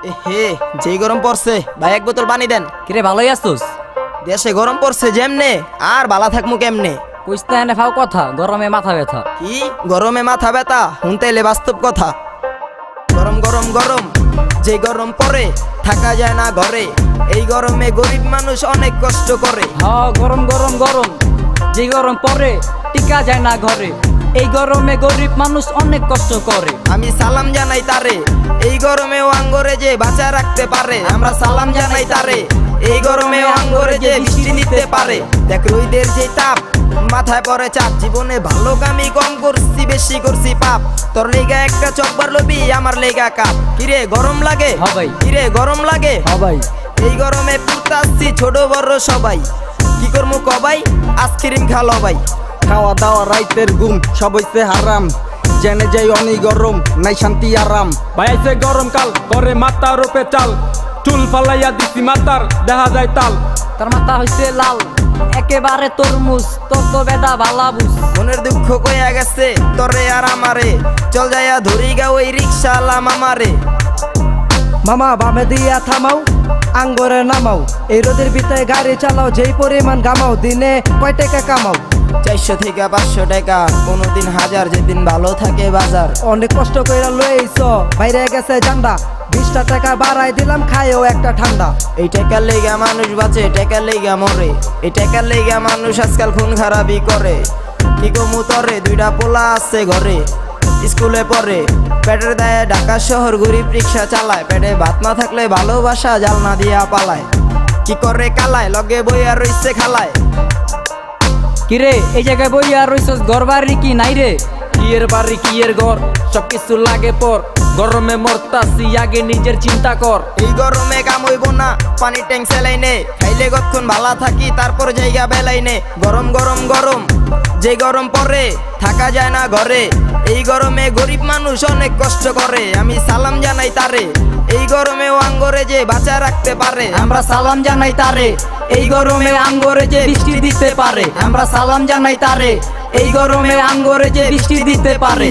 হে যেই গরম পড়ছে ভাই এক বোতল পানি দেন। কিরে ভালোই আছোস? দেশে গরম পড়ছে যেমনে আর বালা থাকমু কেমনে। কইস্তা এনে ফাও কথা, গরমে মাথা ব্যথা। কি গরমে মাথা ব্যথা শুনতেইলে বাস্তব কথা। গরম গরম গরম যে গরম পড়ে থাকা যায় না ঘরে, এই গরমে গরিব মানুষ অনেক কষ্ট করে। হ্যাঁ গরম গরম গরম যে গরম পড়ে টিকা যায় না ঘরে, এই গরমে গরিব মানুষ অনেক কষ্ট করে। আমি সালাম জানাই তারে এই গরমেও আঙ্গরে যে বাঁচা রাখতে পারে। আমরা সালাম জানাই তারে এই গরমেও আঙ্গরে যে বৃষ্টি নিতে পারে। দেখ রোদের যে তাপ মাথায় পড়ে চাপ, জীবনে ভালো কামি কম করছি বেশি করছি পাপ। তোর লেগা একটা চকবার লবি আমার লেগা কাপ। কিরে গরম লাগে? হ্যাঁ ভাই। কিরে গরম লাগে? হ্যাঁ ভাই। এই গরমে পুরতাছি ছোট বড় সবাই, কি করমু কবাই আইসক্রিম খালো ভাই। খাওয়া দাওয়া রাইতের ঘুম সব হইছে হারাম, জেনে যাই অনেক গরম নাই শান্তি আরাম। বাইছে গরম কাল করে মাথার রূপে চাল, চুল ফালাইয়া দিছি মাথার দেখা যায় তাল। তার মাথা হইছে লাল একেবারে তরমুজ, তোর তো বেটা ভালা বুঝ। মনের দুঃখ কইয়া গেছে তোরে আর আমারে, চল যাইয়া ধরি গা ওই রিক্সাওয়ালা মামারে। মামা বামে দিয়া থামাও আঙ্গরে নামাও, এই রোদের ভিতরে গাড়ি চালাও, যেই পরিমাণ গামাও দিনে কয় টাকা কামাও। 400 থেকে 500 টাকা, কোনোদিন 1000, যেদিন ভালো থাকে বাজার। অনেক কষ্ট কইরা লইছ বাইরে গেছে জান্ডা, 20টা টাকা বাড়াই দিলাম খাইও একটা ঠান্ডা। এই টাকার লেগা মানুষ বাঁচে, টাকার লেগা মরে, এই টাকার লেগা মানুষ আজকাল খুন খারাপি করে। কি কমু তরে দুইটা পোলা আছে ঘরে, স্কুলে পড়ে পেটের দায়ে ঢাকা শহর গরিব রিক্সা চালায়। পেটে ভাত না থাকলে ভালোবাসা জালনা দিয়া পালায়, কি করে কালায় লগে বইয়া রইছে খালায়। কিরে এই জায়গায় বইয়া রইছস, ঘর বাড়ি কি নাই রে? কিয়ের বাড়ি কিয়ের ঘর সবকিছু লাগে পর, গরমে মরতাছি আগে নিজের চিন্তা কর। এই গরমে কাম হইব না পানি ট্যাঙ্ক সেলাই নে, খাইলে কতক্ষণ ভালা থাকি তারপর জায়গা বেলাই নে। গরম গরম গরম যে গরম পড়ে থাকা যায় না ঘরে, এই গরমে গরিব মানুষ অনেক কষ্ট করে। আমি সালাম জানাই তারে এই গরমেও আঙ্গরে যে বাঁচা রাখতে পারে। আমরা সালাম জানাই তারে এই গরমে আঙ্গরে যে বৃষ্টি দিতে পারে। আমরা সালাম জানাই তারে এই গরমে আঙ্গরে যে বৃষ্টি দিতে পারে।